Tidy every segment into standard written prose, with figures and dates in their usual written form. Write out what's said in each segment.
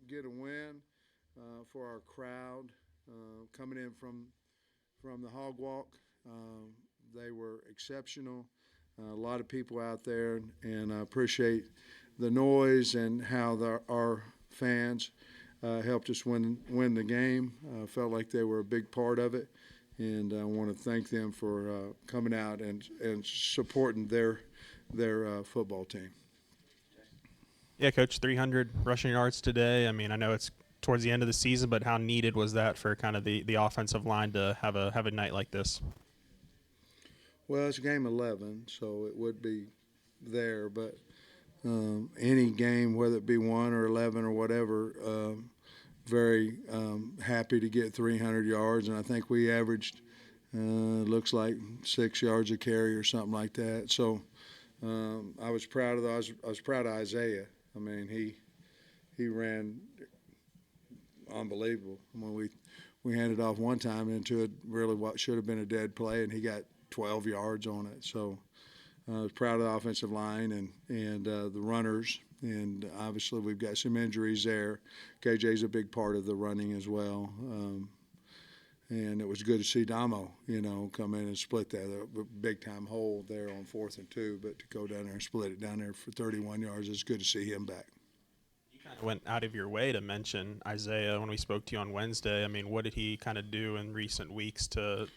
get a win for our crowd coming in from the Hog Walk. They were exceptional. A lot of people out there, and I appreciate the noise and how our fans helped us win the game. Felt like they were a big part of it, and I want to thank them for coming out and supporting their football team. Yeah, Coach, 300 rushing yards today. I mean, I know it's towards the end of the season, but how needed was that for kind of the offensive line to have a night like this? Well, it's game 11, so it would be there, but any game, whether it be 1 or 11 or whatever, very happy to get 300 yards, and I think we averaged looks like 6 yards a carry or something like that. So I was proud of those. I was proud of Isaiah. I mean, he ran unbelievable. When we handed off one time into it, really what should have been a dead play, and he got 12 yards on it. So I was proud of the offensive line and the runners. And obviously we've got some injuries there. KJ's a big part of the running as well. And it was good to see Damo, come in and split that a big-time hole there on 4th and 2. But to go down there and split it down there for 31 yards, it's good to see him back. You kind of went out of your way to mention Isaiah when we spoke to you on Wednesday. I mean, what did he kind of do in recent weeks to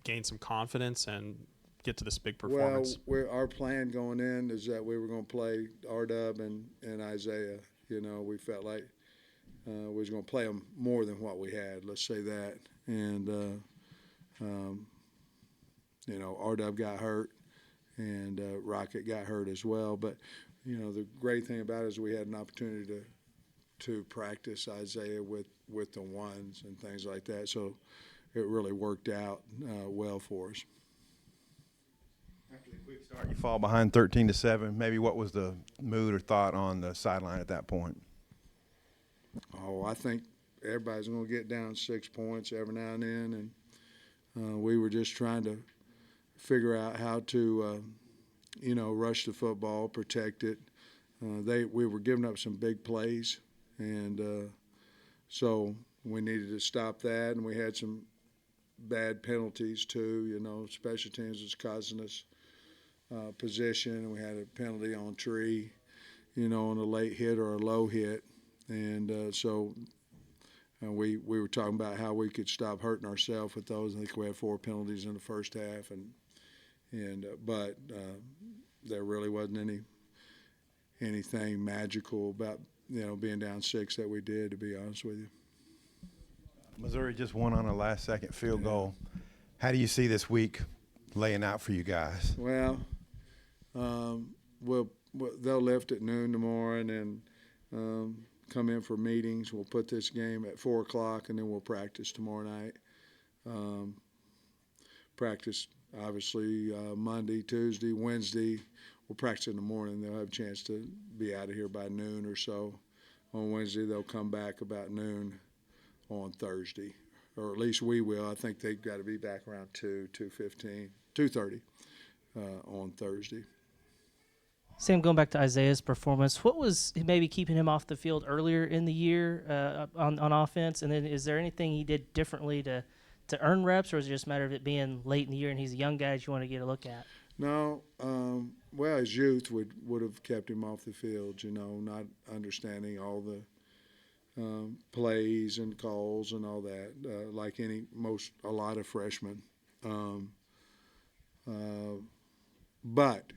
gain some confidence and get to this big performance? Well, our plan going in is that we were going to play R-Dub and Isaiah. We felt like we was going to play them more than what we had, let's say that. And, R-Dub got hurt, and Rocket got hurt as well. But, the great thing about it is we had an opportunity to practice Isaiah with the ones and things like that. So it really worked out well for us. After the quick start, you fall behind 13-7. Maybe what was the mood or thought on the sideline at that point? Oh, I think everybody's going to get down 6 points every now and then, and we were just trying to figure out how to, rush the football, protect it. We were giving up some big plays, and so we needed to stop that, and we had some bad penalties too. Special teams was causing us position, and we had a penalty on Tree, on a late hit or a low hit, and so we were talking about how we could stop hurting ourselves with those. I think we had 4 penalties in the first half, but there really wasn't anything magical about being down 6 that we did, to be honest with you. Missouri just won on a last-second field goal. How do you see this week laying out for you guys? Well, they'll lift at noon tomorrow, and then come in for meetings. We'll put this game at 4 o'clock, and then we'll practice tomorrow night. Practice, obviously, Monday, Tuesday, Wednesday. We'll practice in the morning. They'll have a chance to be out of here by noon or so. On Wednesday, they'll come back about noon on Thursday, or at least we will. I think they've got to be back around 2:15, 2:30 on Thursday. Sam, going back to Isaiah's performance, what was maybe keeping him off the field earlier in the year on offense? And then is there anything he did differently to earn reps, or is it just a matter of it being late in the year and he's a young guy that you want to get a look at? No, well, his youth would have kept him off the field, not understanding all the plays and calls and all that, like a lot of freshmen. But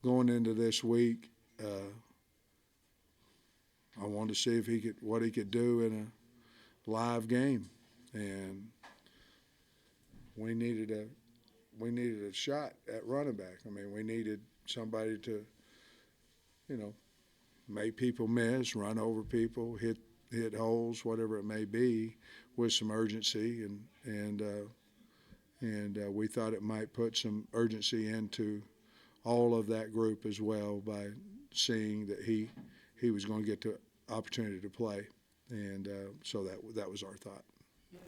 going into this week, I wanted to see what he could do in a live game, and we needed a shot at running back. I mean, we needed somebody to, make people miss, run over people, hit holes, whatever it may be, with some urgency, and we thought it might put some urgency into all of that group as well by seeing that he was going to get the opportunity to play, and so that was our thought.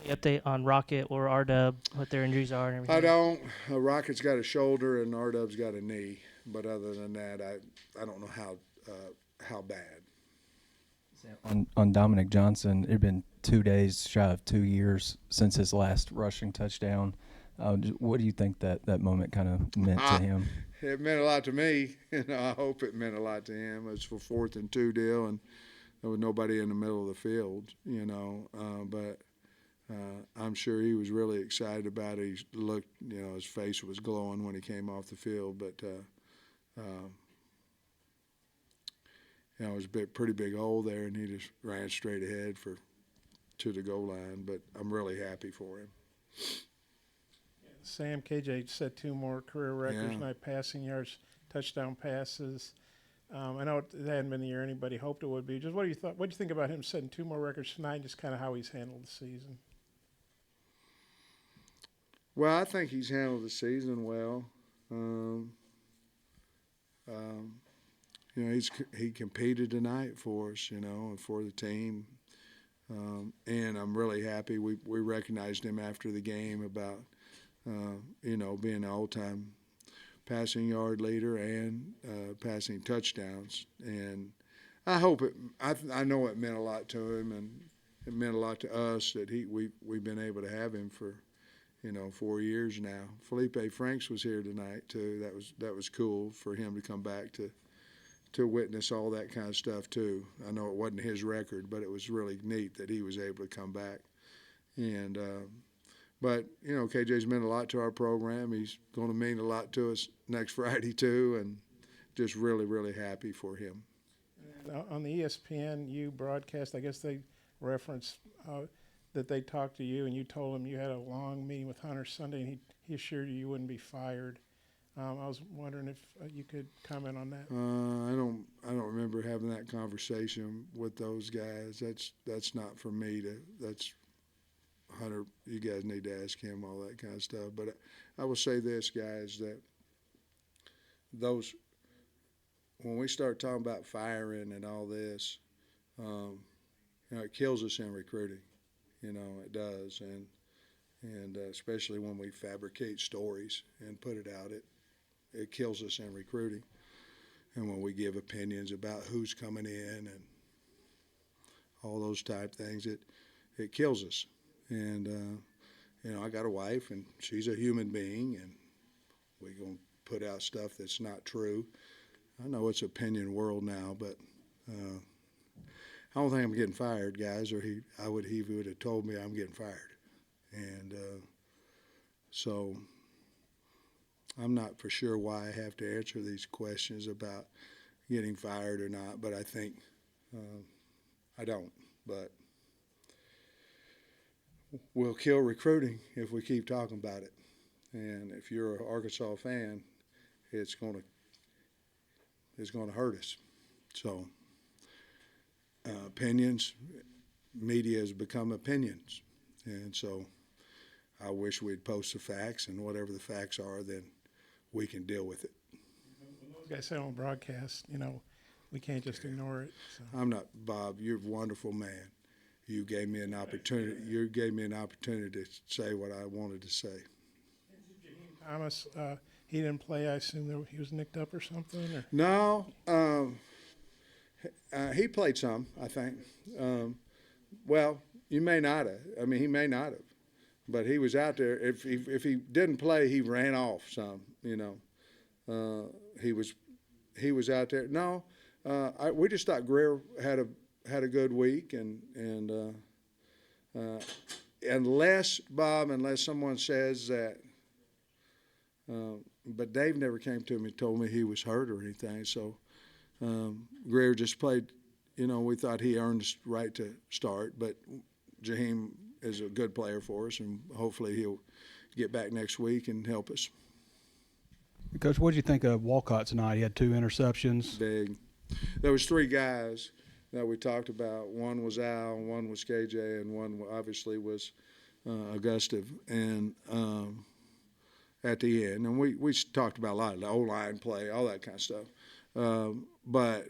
Any update on Rocket or R-Dub, what their injuries are and everything? I don't. Rocket's got a shoulder and R-Dub's got a knee, but other than that, I don't know how bad. On Dominic Johnson, it had been 2 days shy of 2 years since his last rushing touchdown. What do you think that moment kind of meant to him? It meant a lot to me. I hope it meant a lot to him. It was for 4th and 2 deal, and there was nobody in the middle of the field, but I'm sure he was really excited about it. He looked, his face was glowing when he came off the field, but it was a pretty big hole there, and he just ran straight ahead to the goal line. But I'm really happy for him. Sam, KJ set 2 more career records tonight: passing yards, touchdown passes. I know it hadn't been the year anybody hoped it would be. Just what do you think about him setting 2 more records tonight? Just kind of how he's handled the season. Well, I think he's handled the season well. He competed tonight for us, and for the team. And I'm really happy. We recognized him after the game about, being an all-time passing yard leader and passing touchdowns. And I hope I know it meant a lot to him, and it meant a lot to us that we've been able to have him for, 4 years now. Felipe Franks was here tonight too. That was cool for him to come back to witness all that kind of stuff too. I know it wasn't his record, but it was really neat that he was able to come back. And but KJ's meant a lot to our program. He's going to mean a lot to us next Friday too, and just really, really happy for him. And on the ESPNU broadcast, I guess they referenced that they talked to you, and you told him you had a long meeting with Hunter Sunday, and he assured you wouldn't be fired. I was wondering if you could comment on that. I don't remember having that conversation with those guys. That's not for me to. That's Hunter. You guys need to ask him all that kind of stuff. But I will say this, guys, that when we start talking about firing and all this, it kills us in recruiting. It does, and especially when we fabricate stories and put it out, it kills us in recruiting. And when we give opinions about who's coming in and all those type things, it kills us. And I got a wife, and she's a human being, and we're gonna put out stuff that's not true. I know it's opinion world now, but I don't think I'm getting fired, guys, or he would have told me I'm getting fired. And so I'm not for sure why I have to answer these questions about getting fired or not, but I think I don't. But we'll kill recruiting if we keep talking about it. And if you're an Arkansas fan, it's going to hurt us. So opinions, media has become opinions. And so I wish we'd post the facts, and whatever the facts are, then we can deal with it. Those guys said on broadcast, we can't just ignore it. So. I'm not, Bob. You're a wonderful man. You gave me an opportunity. You gave me an opportunity to say what I wanted to say. Thomas, he didn't play. I assume he was nicked up or something. Or? No, he played some, I think. Well, you may not have. I mean, he may not have, but he was out there. If he didn't play, he ran off some. He was out there. No, we just thought Greer had a good week, and unless someone says that. But Dave never came to me and told me he was hurt or anything. So Greer just played. We thought he earned the right to start, but Jaheim is a good player for us, and hopefully he'll get back next week and help us. Coach, what did you think of Walcott tonight? He had 2 interceptions. Big. There was 3 guys that we talked about. One was Al, one was KJ, and one obviously was Augustive. And at the end, and we talked about a lot of the O-line play, all that kind of stuff. But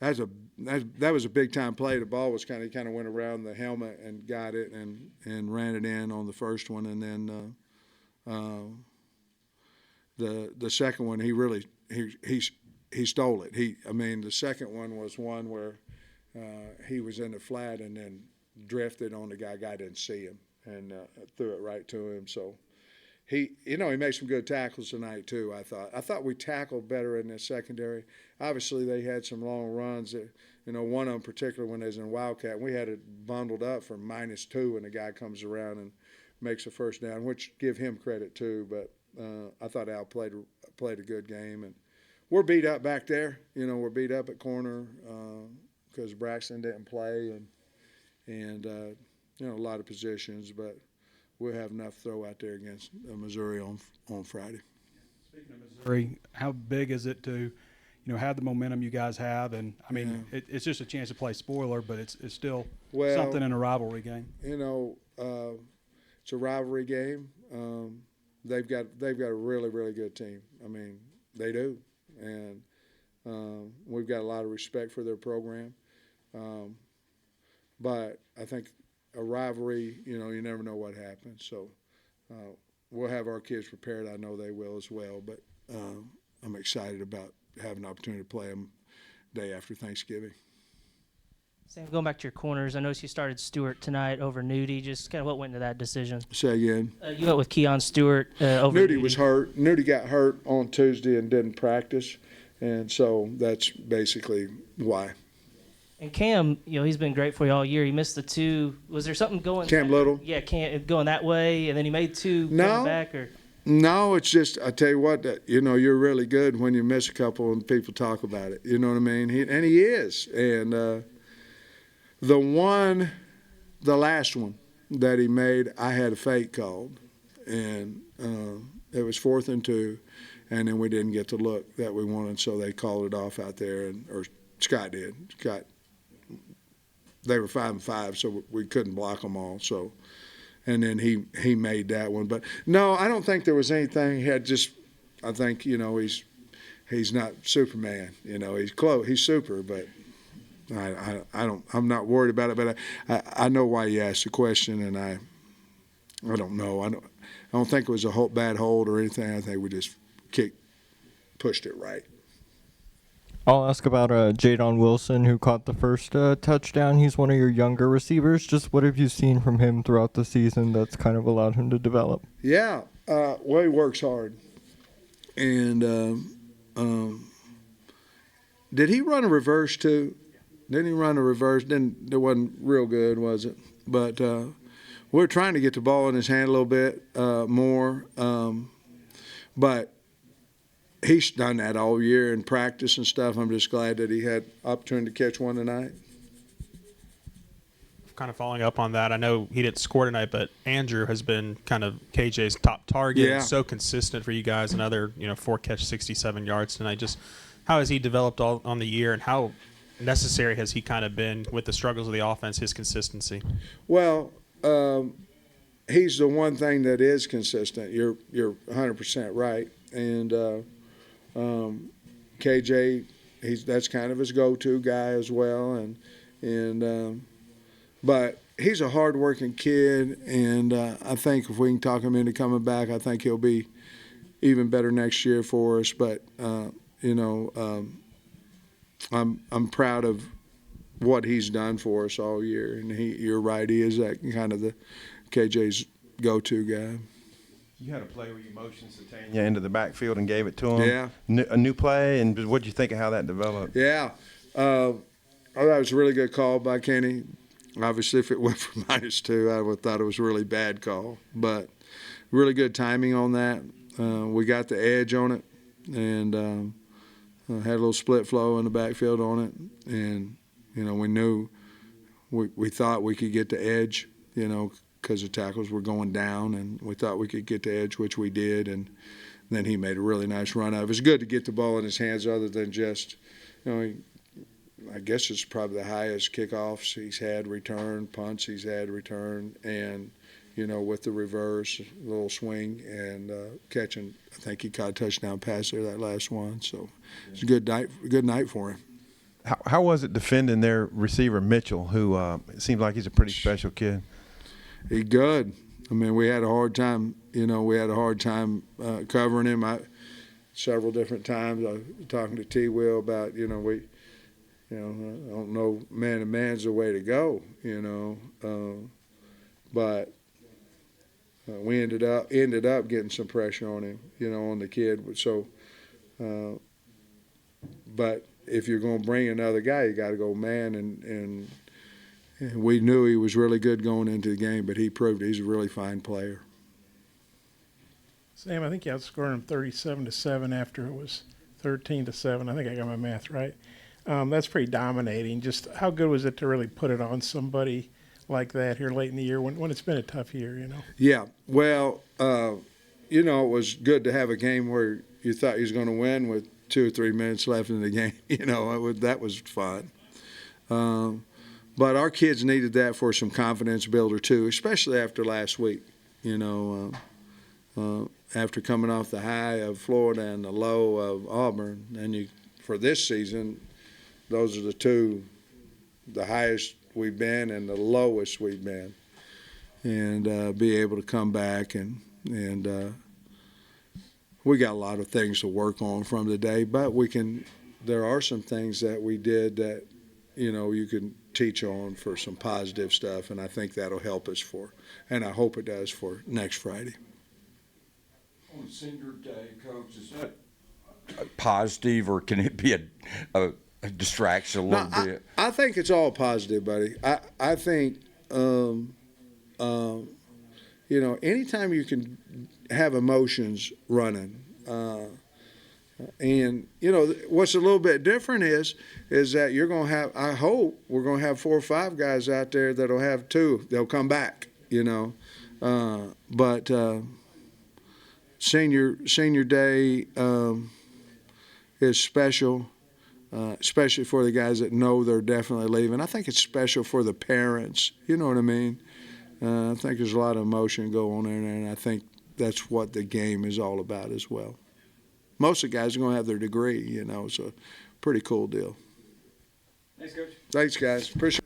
that was a big time play. The ball was kind of went around the helmet and got it and ran it in on the first one, and then the second one he stole it. The second one was one where he was in the flat and then drifted on the guy. Guy didn't see him and threw it right to him. So he made some good tackles tonight too. I thought we tackled better in the secondary. Obviously, they had some long runs. One of them particularly when they was in Wildcat, we had it bundled up for -2, and the guy comes around and makes a first down, which give him credit too. But I thought Al played a good game, and we're beat up back there. We're beat up at corner because Braxton didn't play, and a lot of positions, but we'll have enough throw out there against Missouri on Friday. Speaking of Missouri, how big is it to, have the momentum you guys have? And I mean, it's just a chance to play spoiler, but it's still something in a rivalry game. It's a rivalry game. They've got a really, really good team. I mean, they do, and we've got a lot of respect for their program. But I think a rivalry, you never know what happens. So we'll have our kids prepared. I know they will as well. But I'm excited about having an opportunity to play them day after Thanksgiving. Sam, going back to your corners, I noticed you started Stewart tonight over Nudie. Just kind of what went into that decision? Say again. You went with Keon Stewart over Nudie was hurt. Nudie got hurt on Tuesday and didn't practice, and so that's basically why. And Cam, he's been great for you all year. He missed the 2. Was there something going? Cam Little? Yeah, Cam going that way, and then he made 2 coming back, or? No, it's just I tell you what, you're really good when you miss a couple and people talk about it. You know what I mean? He is, and the last one that he made, I had a fake called, and it was 4th and 2, and then we didn't get the look that we wanted, so they called it off out there, or Scott did. They were 5 and 5, so we couldn't block them all. So, and then he made that one. But no, I don't think there was anything. He had just, I think he's not Superman. He's close. He's super, but I'm not worried about it. But I know why you asked the question, and I don't know. I don't think it was a bad hold or anything. I think we just pushed it right. I'll ask about Jadon Wilson, who caught the first touchdown. He's one of your younger receivers. Just what have you seen from him throughout the season that's kind of allowed him to develop? Yeah, well, he works hard. And did he run a reverse too? Didn't he run a reverse? It wasn't real good, was it? But we're trying to get the ball in his hand a little bit more. But he's done that all year in practice and stuff. I'm just glad that he had opportunity to catch one tonight. Kind of following up on that, I know he didn't score tonight, but Andrew has been kind of KJ's top target. Yeah. So consistent for you guys. Another 4 catch, 67 yards tonight. Just how has he developed all on the year, and how necessary has he kind of been with the struggles of the offense, his consistency? Well, he's the one thing that is consistent. You're 100% right, and KJ, that's kind of his go-to guy as well, and but he's a hard-working kid, and I think if we can talk him into coming back, I think he'll be even better next year for us. But I'm proud of what he's done for us all year, and you're right, he is that kind of the KJ's go-to guy. You had a play where you motioned Satania into the backfield and gave it to him. Yeah. A new play, and what did you think of how that developed? Yeah. I thought it was a really good call by Kenny. Obviously, if it went for -2, I would have thought it was a really bad call. But really good timing on that. We got the edge on it, and had a little split flow in the backfield on it. And, we knew we thought we could get the edge, because the tackles were going down, and we thought we could get the edge, which we did, and then he made a really nice run out. It was good to get the ball in his hands other than just, I guess it's probably the highest kickoffs he's had return, punts he's had return, and, with the reverse, little swing, and catching. I think he caught a touchdown pass there, that last one. So it's a good night for him. How was it defending their receiver, Mitchell, who it seems like he's a pretty special kid? He's good. I mean, we had a hard time. Covering him. Several different times. I was talking to T. Will about, You know, I don't know, man to man's the way to go. You know, but we ended up getting some pressure on him. You know, on the kid. So, but if you're going to bring another guy, you got to go man. And we knew he was really good going into the game, but he proved he's a really fine player. Sam, I think you outscored him 37-7 after it was 13-7. I think I got my math right. That's pretty dominating. Just how good was it to really put it on somebody like that here late in the year when it's been a tough year, you know? Yeah, well, you know, it was good to have a game where you thought you was going to win with 2 or 3 minutes left in the game. You know, that was fun. But our kids needed that for some confidence builder too, especially after last week. You know, after coming off the high of Florida and the low of Auburn, and for this season, those are the highest we've been and the lowest we've been, and be able to come back and we got a lot of things to work on from today, but there are some things that we did that, you know, you can teach on for some positive stuff, and I think that'll help us and I hope it does for next Friday. On Senior Day, Coach, is that positive, or can it be a distraction a little bit? I think it's all positive, buddy. I think, you know, anytime you can have emotions running, and, you know, what's a little bit different is that you're going to have, I hope we're going to have 4 or 5 guys out there that'll have 2. They'll come back, you know. But senior day is special, especially for the guys that know they're definitely leaving. I think it's special for the parents, you know what I mean? I think there's a lot of emotion going on there, and I think that's what the game is all about as well. Most of the guys are going to have their degree, you know, so pretty cool deal. Thanks, Coach. Thanks, guys. Appreciate it.